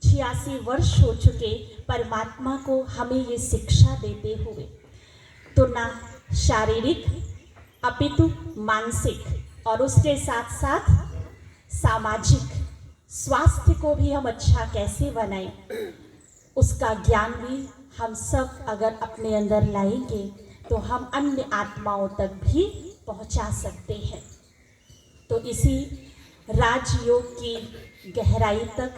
86 वर्ष हो चुके परमात्मा को हमें ये शिक्षा देते हुए, तो ना शारीरिक अपितु मानसिक और उसके साथ साथ सामाजिक स्वास्थ्य को भी हम अच्छा कैसे बनाएं, उसका ज्ञान भी हम सब अगर अपने अंदर लाएंगे तो हम अन्य आत्माओं तक भी पहुंचा सकते हैं। तो इसी राजयोग की गहराई तक,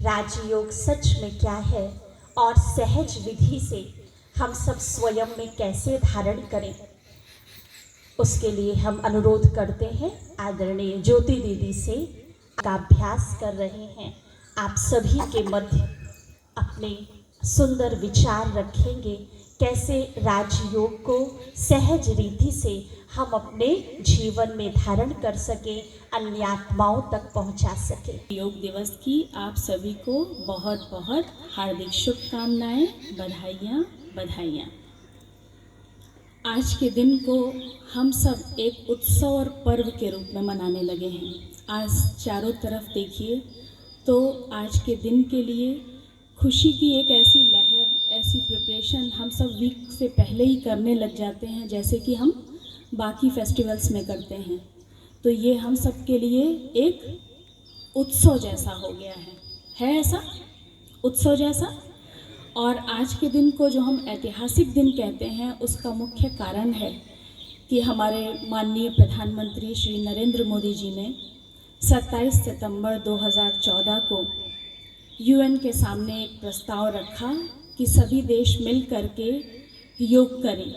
राजयोग सच में क्या है और सहज विधि से हम सब स्वयं में कैसे धारण करें, उसके लिए हम अनुरोध करते हैं आदरणीय ज्योति दीदी से का अभ्यास कर रहे हैं। आप सभी के मध्य अपने सुंदर विचार रखेंगे कैसे राजयोग को सहज रीति से हम अपने जीवन में धारण कर सके, अन्य आत्माओं तक पहुंचा सके। योग दिवस की आप सभी को बहुत बहुत हार्दिक शुभकामनाएं, बधाइयाँ। आज के दिन को हम सब एक उत्सव और पर्व के रूप में मनाने लगे हैं। आज चारों तरफ देखिए तो आज के दिन के लिए खुशी की एक ऐसी लहर, ऐसी प्रिपरेशन हम सब वीक से पहले ही करने लग जाते हैं, जैसे कि हम बाकी फेस्टिवल्स में करते हैं। तो ये हम सब के लिए एक उत्सव जैसा हो गया है ऐसा उत्सव जैसा। और आज के दिन को जो हम ऐतिहासिक दिन कहते हैं, उसका मुख्य कारण है कि हमारे माननीय प्रधानमंत्री श्री नरेंद्र मोदी जी ने 27 सितंबर 2014 को यूएन के सामने एक प्रस्ताव रखा कि सभी देश मिल करके योग करें।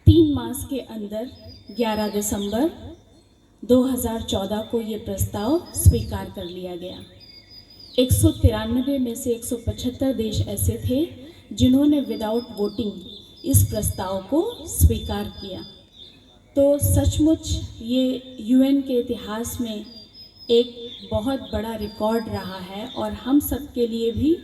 3 मास के अंदर 11 दिसंबर 2014 को ये प्रस्ताव स्वीकार कर लिया गया। 193 में से 175 देश ऐसे थे जिन्होंने विदाउट वोटिंग इस प्रस्ताव को स्वीकार किया। तो सचमुच ये यूएन के इतिहास में एक बहुत बड़ा रिकॉर्ड रहा है और हम सब के लिए भी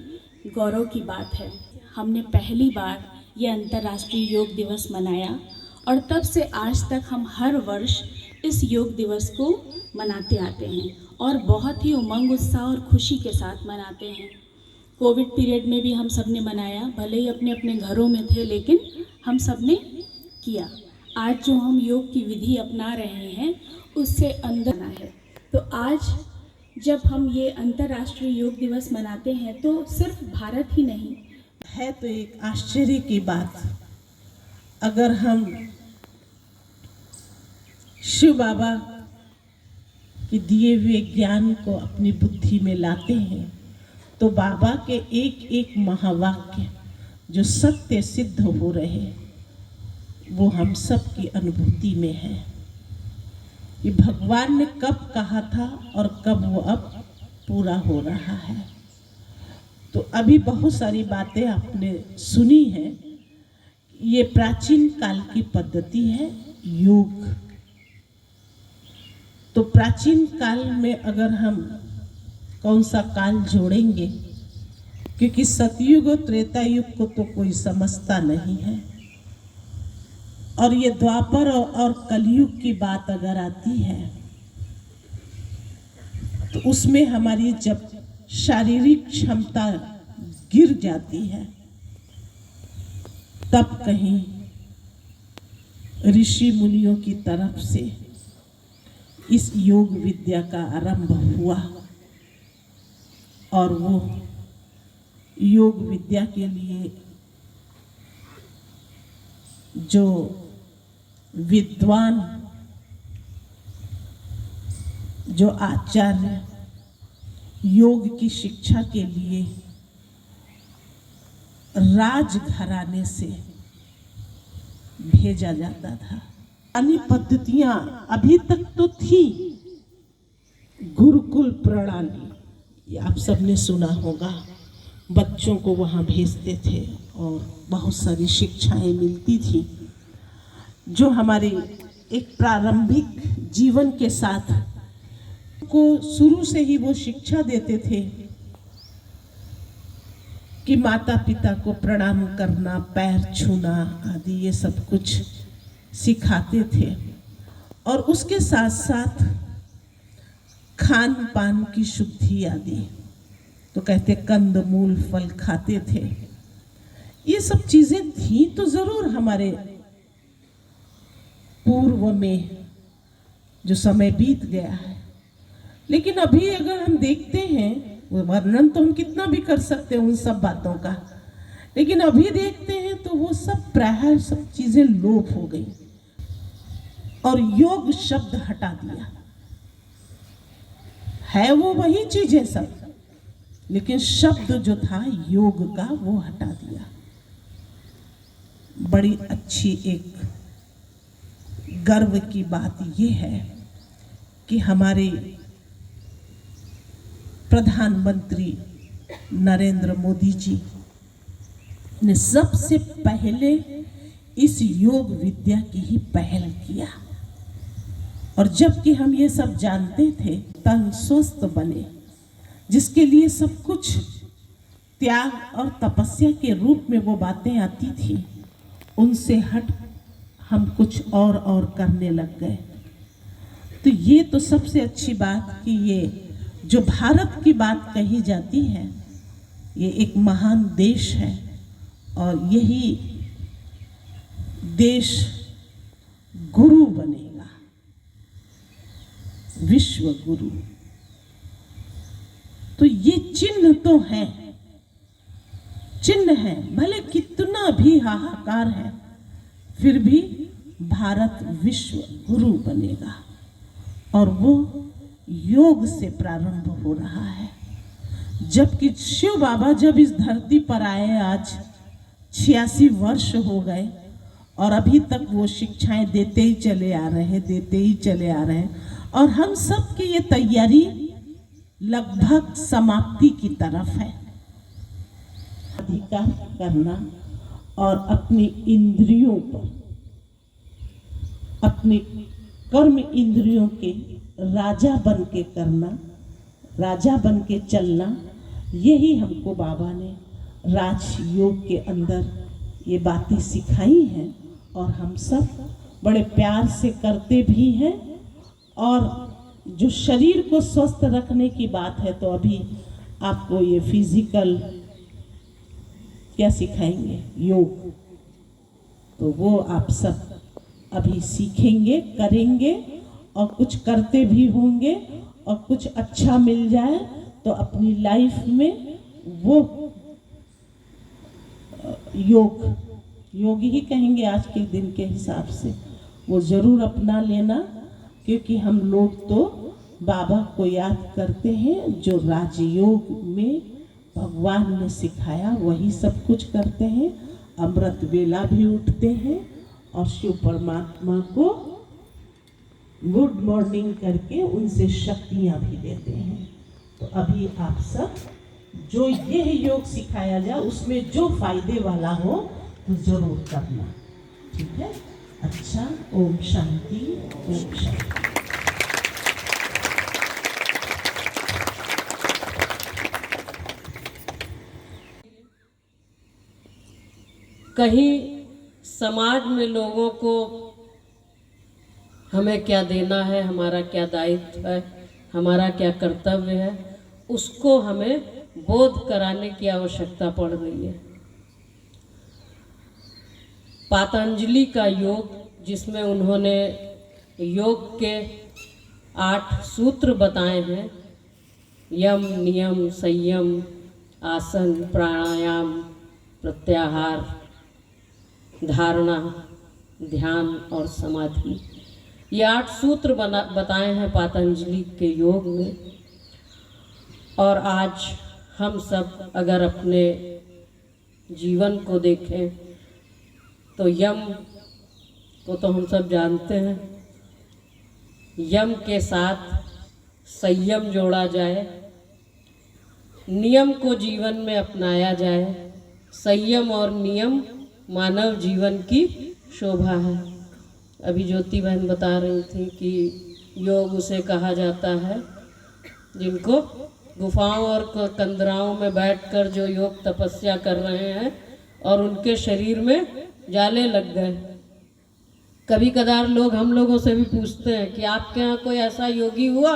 गौरव की बात है। हमने पहली बार ये अंतर्राष्ट्रीय योग दिवस मनाया और तब से आज तक हम हर वर्ष इस योग दिवस को मनाते आते हैं और बहुत ही उमंग, उत्साह और खुशी के साथ मनाते हैं। कोविड पीरियड में भी हम सब ने मनाया, भले ही अपने अपने घरों में थे, लेकिन हम सब ने किया। आज जो हम योग की विधि अपना रहे हैं उससे अंदर है। तो आज जब हम ये अंतर्राष्ट्रीय योग दिवस मनाते हैं तो सिर्फ भारत ही नहीं है, तो एक आश्चर्य की बात, अगर हम शिव बाबा के दिए हुए ज्ञान को अपनी बुद्धि में लाते हैं तो बाबा के एक एक महावाक्य जो सत्य सिद्ध हो रहे वो हम सब की अनुभूति में है कि भगवान ने कब कहा था और कब वो अब पूरा हो रहा है। तो अभी बहुत सारी बातें आपने सुनी हैं। ये प्राचीन काल की पद्धति है योग। तो प्राचीन काल में अगर हम कौन सा काल जोड़ेंगे, क्योंकि सतयुग और त्रेता युग को तो कोई समझता नहीं है, और ये द्वापर और कलयुग की बात अगर आती है तो उसमें हमारी जब शारीरिक क्षमता गिर जाती है तब कहीं ऋषि मुनियों की तरफ से इस योग विद्या का आरंभ हुआ और वो योग विद्या के लिए जो विद्वान, जो आचार्य योग की शिक्षा के लिए राजघराने से भेजा जाता था। अन्य पद्धतियां अभी तक तो थी, गुरुकुल प्रणाली, ये आप सबने सुना होगा, बच्चों को वहाँ भेजते थे और बहुत सारी शिक्षाएं मिलती थी जो हमारे एक प्रारंभिक जीवन के साथ को शुरू से ही वो शिक्षा देते थे कि माता पिता को प्रणाम करना, पैर छूना आदि ये सब कुछ सिखाते थे। और उसके साथ साथ खान पान की शुद्धि आदि तो कहते कंद मूल फल खाते थे। ये सब चीजें थी तो जरूर हमारे पूर्व में, जो समय बीत गया है। लेकिन अभी अगर हम देखते हैं, वर्णन तो हम कितना भी कर सकते हैं उन सब बातों का, लेकिन अभी देखते हैं तो वो सब प्राय सब चीजें लोप हो गई और योग शब्द हटा दिया। है वो वही चीजें सब, लेकिन शब्द जो था योग का वो हटा दिया। बड़ी अच्छी एक गर्व की बात ये है कि हमारे प्रधानमंत्री नरेंद्र मोदी जी ने सबसे पहले इस योग विद्या की ही पहल किया। और जबकि हम ये सब जानते थे, तन स्वस्थ बने, जिसके लिए सब कुछ त्याग और तपस्या के रूप में वो बातें आती थी, उनसे हट हम कुछ और करने लग गए। तो ये तो सबसे अच्छी बात कि ये जो भारत की बात कही जाती है, ये एक महान देश है और यही देश गुरु बनेगा, विश्व गुरु। तो ये चिन्ह तो है, चिन्ह है, भले कितना भी हाहाकार है, फिर भी भारत विश्व गुरु बनेगा। और वो योग से प्रारंभ हो रहा है। जबकि शिव बाबा जब इस धरती पर आए, आज 86 वर्ष हो गए और अभी तक वो शिक्षाएं देते ही चले आ रहे हैं, देते ही चले आ रहे हैं। और हम सब की ये तैयारी लगभग समाप्ति की तरफ है। अधिकार करना और अपनी इंद्रियों पर, अपने कर्म इंद्रियों के राजा बन के करना, राजा बन के चलना, यही हमको बाबा ने राजयोग के अंदर ये बातें सिखाई हैं। और हम सब बड़े प्यार से करते भी हैं। और जो शरीर को स्वस्थ रखने की बात है, तो अभी आपको ये फिजिकल क्या सिखाएंगे, योग, तो वो आप सब अभी सीखेंगे, करेंगे और कुछ करते भी होंगे। और कुछ अच्छा मिल जाए तो अपनी लाइफ में वो योग ही कहेंगे आज के दिन के हिसाब से, वो जरूर अपना लेना। क्योंकि हम लोग तो बाबा को याद करते हैं, जो राजयोग में भगवान ने सिखाया वही सब कुछ करते हैं। अमृत वेला भी उठते हैं और शिव परमात्मा को गुड मॉर्निंग करके उनसे शक्तियाँ भी देते हैं। तो अभी आप सब जो ये योग सिखाया जाए, उसमें जो फायदे वाला हो तो जरूर करना, ठीक है? अच्छा, ओम शांति, ओम शांति। कहीं समाज में लोगों को हमें क्या देना है, हमारा क्या दायित्व है, हमारा क्या कर्तव्य है, उसको हमें बोध कराने की आवश्यकता पड़ रही है। पतंजलि का योग, जिसमें उन्होंने योग के 8 सूत्र बताए हैं, यम, नियम, संयम, आसन, प्राणायाम, प्रत्याहार, धारणा, ध्यान और समाधि, ये 8 सूत्र बताए हैं पतंजलि के योग में। और आज हम सब अगर अपने जीवन को देखें तो यम को तो हम सब जानते हैं, यम के साथ संयम जोड़ा जाए, नियम को जीवन में अपनाया जाए। संयम और नियम मानव जीवन की शोभा है। अभी ज्योति बहन बता रही थी कि योग उसे कहा जाता है जिनको गुफाओं और कंदराओं में बैठकर जो योग तपस्या कर रहे हैं और उनके शरीर में जाले लग गए। कभी कदार लोग हम लोगों से भी पूछते हैं कि आपके यहाँ कोई ऐसा योगी हुआ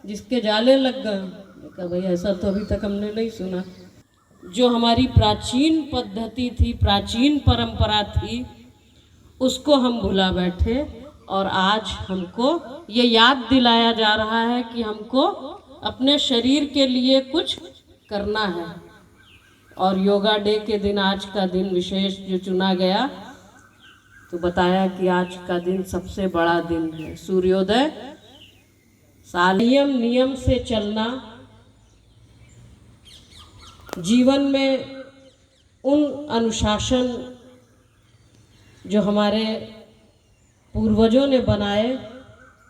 जिसके जाले लग गए? क्या भाई, ऐसा तो अभी तक हमने नहीं सुना। जो हमारी प्राचीन पद्धति थी, प्राचीन परंपरा थी, उसको हम भुला बैठे और आज हमको ये याद दिलाया जा रहा है कि हमको अपने शरीर के लिए कुछ करना है। और योगा डे के दिन आज का दिन विशेष जो चुना गया, तो बताया कि आज का दिन सबसे बड़ा दिन है। सूर्योदय नियम से चलना, जीवन में उन अनुशासन जो हमारे पूर्वजों ने बनाए,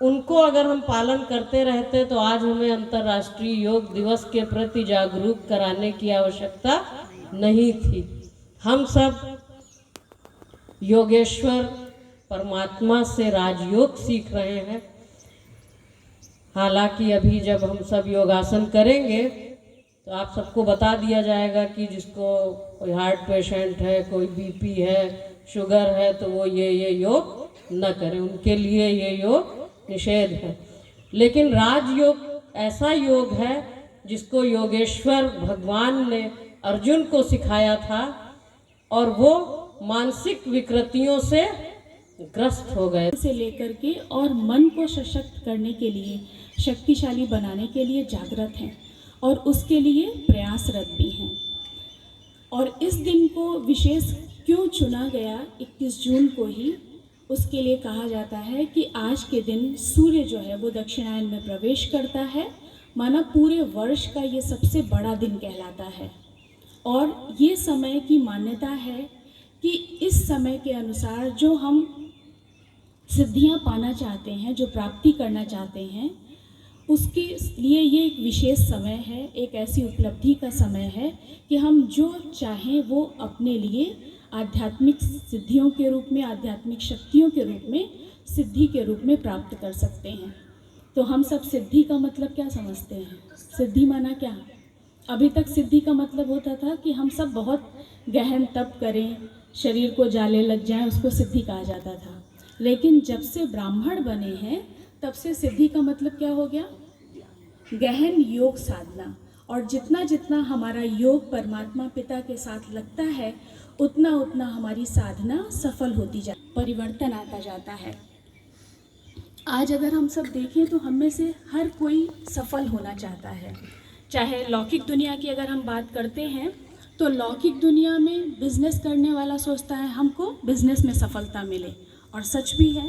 उनको अगर हम पालन करते रहते तो आज हमें अंतर्राष्ट्रीय योग दिवस के प्रति जागरूक कराने की आवश्यकता नहीं थी। हम सब योगेश्वर परमात्मा से राजयोग सीख रहे हैं। हालांकि अभी जब हम सब योगासन करेंगे तो आप सबको बता दिया जाएगा कि जिसको कोई हार्ट पेशेंट है, कोई बीपी है, शुगर है, तो वो ये योग न करें, उनके लिए ये योग निषेध है। लेकिन राजयोग ऐसा योग है जिसको योगेश्वर भगवान ने अर्जुन को सिखाया था और वो मानसिक विकृतियों से ग्रस्त हो गए। से लेकर के और मन को सशक्त करने के लिए, शक्तिशाली बनाने के लिए जागृत हैं और उसके लिए प्रयासरत भी हैं। और इस दिन को विशेष क्यों चुना गया 21 जून को ही, उसके लिए कहा जाता है कि आज के दिन सूर्य जो है वो दक्षिणायन में प्रवेश करता है, माना पूरे वर्ष का ये सबसे बड़ा दिन कहलाता है। और ये समय की मान्यता है कि इस समय के अनुसार जो हम सिद्धियां पाना चाहते हैं, जो प्राप्ति करना चाहते हैं, उसके लिए ये एक विशेष समय है, एक ऐसी उपलब्धि का समय है कि हम जो चाहें वो अपने लिए आध्यात्मिक सिद्धियों के रूप में, आध्यात्मिक शक्तियों के रूप में, सिद्धि के रूप में प्राप्त कर सकते हैं। तो हम सब सिद्धि का मतलब क्या समझते हैं? सिद्धि माना क्या? अभी तक सिद्धि का मतलब होता था कि हम सब बहुत गहन तप करें, शरीर को जाले लग जाएं, उसको सिद्धि कहा जाता था। लेकिन जब से ब्राह्मण बने हैं तब से सिद्धि का मतलब क्या हो गया? गहन योग साधना। और जितना जितना हमारा योग परमात्मा पिता के साथ लगता है, उतना उतना हमारी साधना सफल होती जाती, परिवर्तन आता जाता है। आज अगर हम सब देखें तो हम में से हर कोई सफल होना चाहता है। चाहे लौकिक दुनिया की अगर हम बात करते हैं तो लौकिक दुनिया में बिजनेस करने वाला सोचता है हमको बिजनेस में सफलता मिले, और सच भी है।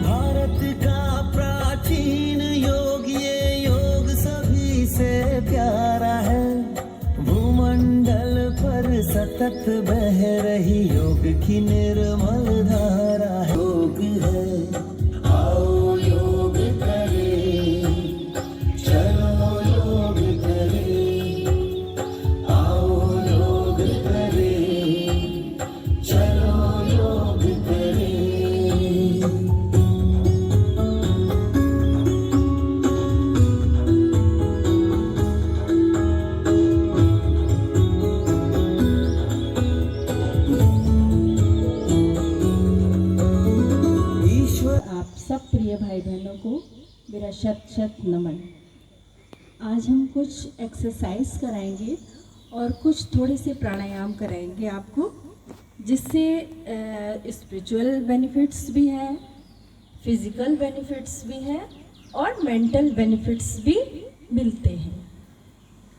भारत का प्राचीन योग, ये योग सभी से प्यारा है। भूमंडल पर सतत बह रही योग की निर्मल धारा है। योग है, आओ योग करें, चलो योग करें, आओ योग करें, चलो योग करें। आप सब प्रिय भाई बहनों को मेरा शत शत नमन। आज हम कुछ एक्सरसाइज कराएंगे और कुछ थोड़े से प्राणायाम कराएंगे आपको, जिससे स्पिरिचुअल बेनिफिट्स भी हैं, फिजिकल बेनिफिट्स भी हैं और मेंटल बेनिफिट्स भी मिलते हैं।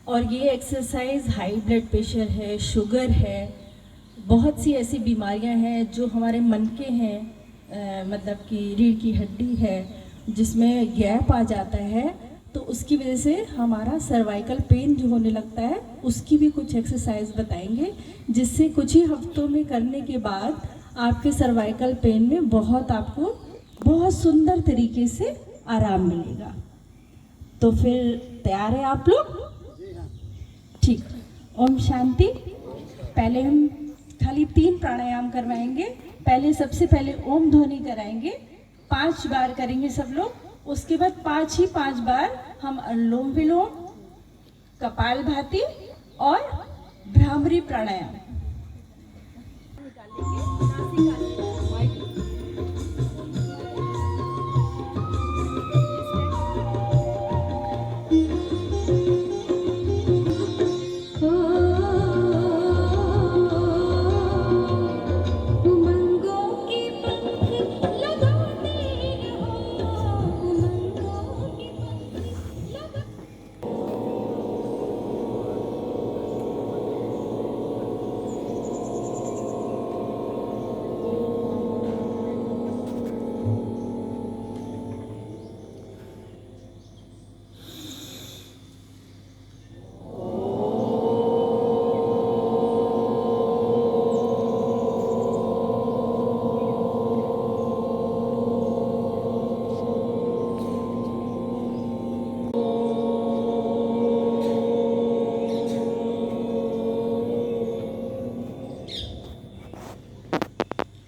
और ये एक्सरसाइज हाई ब्लड प्रेशर है, शुगर है, बहुत सी ऐसी बीमारियां हैं जो हमारे मन के हैं, मतलब कि रीढ़ की हड्डी है जिसमें गैप आ जाता है, तो उसकी वजह से हमारा सर्वाइकल पेन जो होने लगता है, उसकी भी कुछ एक्सरसाइज बताएंगे, जिससे कुछ ही हफ्तों में करने के बाद आपके सर्वाइकल पेन में आपको बहुत सुंदर तरीके से आराम मिलेगा। तो फिर तैयार है आप लोग? ठीक। ओम शांति। पहले हम खाली 3 प्राणायाम करवाएंगे। पहले सबसे पहले ओम ध्वनि कराएंगे, 5 बार करेंगे सब लोग। उसके बाद 5 बार हम अनुलोम विलोम, कपालभाति और भ्रामरी प्राणायाम।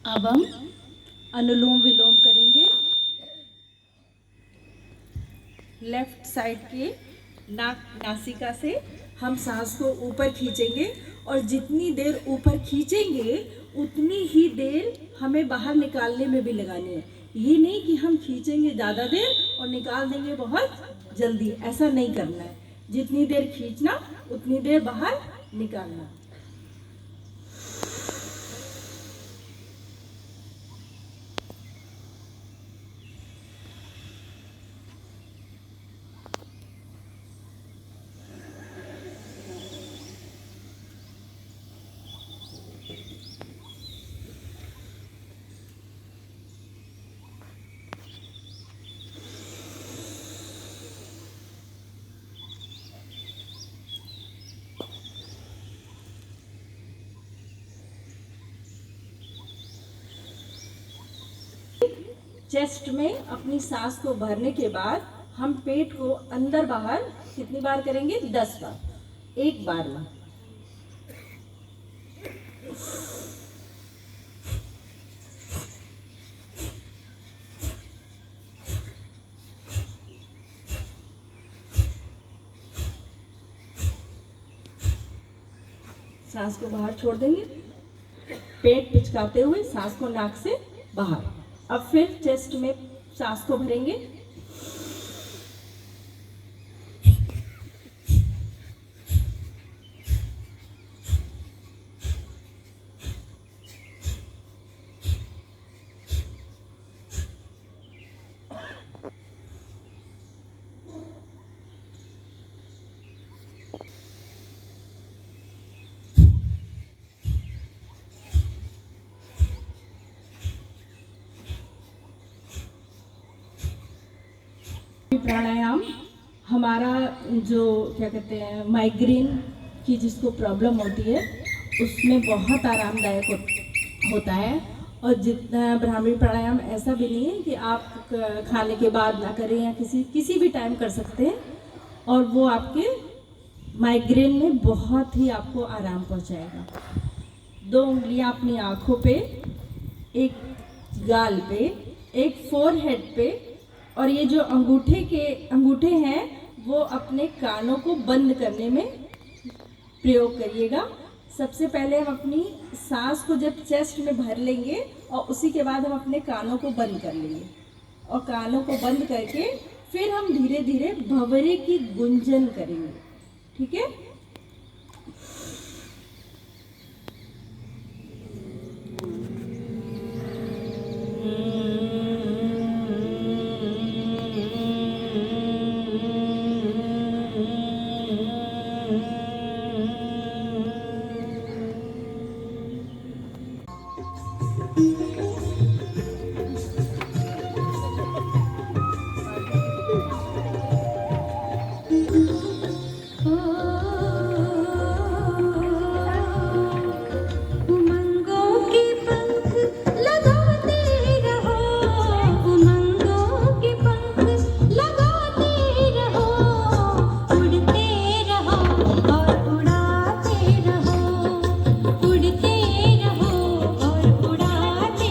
अब हम अनुलोम विलोम करेंगे। लेफ्ट साइड के नाक नासिका से हम सांस को ऊपर खींचेंगे और जितनी देर ऊपर खींचेंगे उतनी ही देर हमें बाहर निकालने में भी लगानी है। ये नहीं कि हम खींचेंगे ज़्यादा देर और निकाल देंगे बहुत जल्दी, ऐसा नहीं करना है। जितनी देर खींचना उतनी देर बाहर निकालना। चेस्ट में अपनी सांस को भरने के बाद हम पेट को अंदर बाहर कितनी बार करेंगे? 10 बार, एक बार में। सांस को बाहर छोड़ देंगे, पेट पिचकाते हुए सांस को नाक से बाहर। अब फिर चेस्ट में सांस को भरेंगे। प्राणायाम हमारा जो क्या कहते हैं माइग्रेन की जिसको प्रॉब्लम होती है उसमें बहुत आरामदायक होता है। और जितना भ्रामरी प्राणायाम ऐसा भी नहीं है कि आप खाने के बाद ना करें या किसी भी टाइम कर सकते हैं, और वो आपके माइग्रेन में बहुत ही आपको आराम पहुंचाएगा। 2 उंगलियां अपनी आँखों पे, एक गाल पे, एक फोरहेड पे, और ये जो अंगूठे हैं वो अपने कानों को बंद करने में प्रयोग करिएगा। सबसे पहले हम अपनी सांस को जब चेस्ट में भर लेंगे और उसी के बाद हम अपने कानों को बंद कर लेंगे, और कानों को बंद करके फिर हम धीरे धीरे भंवरे की गुंजन करेंगे। ठीक है? उड़ते रहो और उड़ाते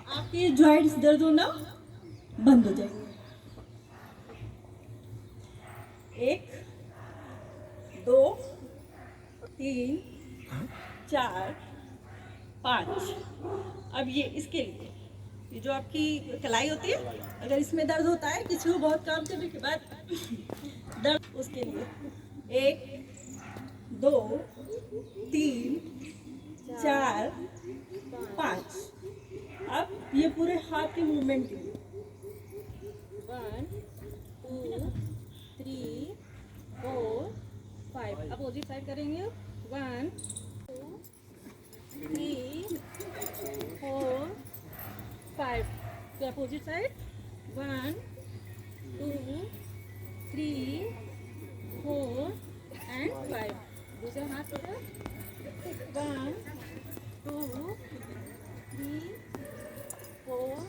आपके जॉइंट्स दर्द होना बंद हो जाएंगे। 1 2 3 4 5। अब ये इसके लिए, ये जो आपकी कलाई होती है, अगर इसमें दर्द होता है किसी को बहुत काम करने के बाद दर्द, उसके लिए 1 2 3 4 5। अब ये पूरे हाथ के मूवमेंट के लिए 1 2 3 4 5। अपोजिट साइड करेंगे। 1 2 3 4 5। तो अपोजिट साइड 1 2 3 4 एंड 5। दूसरा हाथ पकड़। 1 2 3 4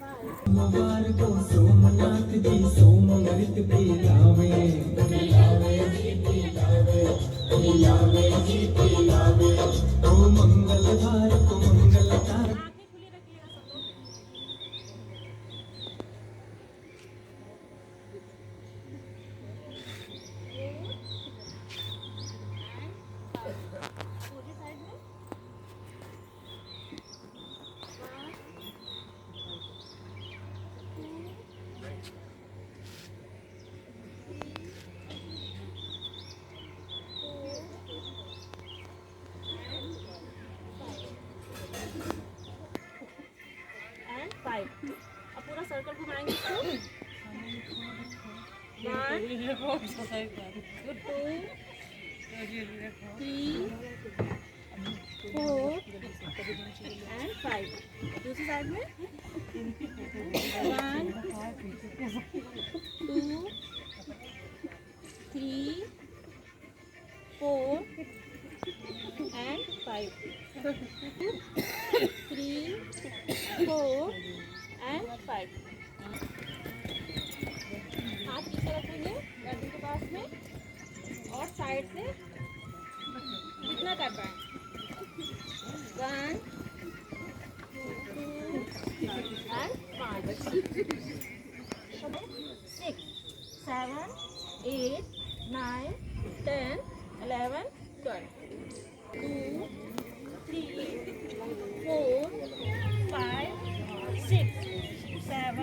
5। सोमवार को सोमनाथ जी सोमृत पिलावे पिलावे जी पिलावे पिलावे जी पिलावे। ओ मंगलवार को मंगलकार एंड 5। अब पूरा सर्कल घुमाएंगे इसको। 1 2 3 4 एंड 5। दूसरी साइड में 1 2 3 4 एंड 5। 3 4 एंड 5। हाथ पीछे रखेंगे गर्दन के पास में और साइड से जितना कर पाए। 1 2 एंड 5 6 7 8 9 10 11 12 2 3 4 5 6 7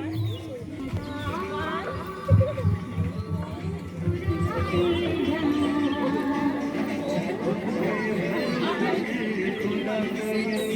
1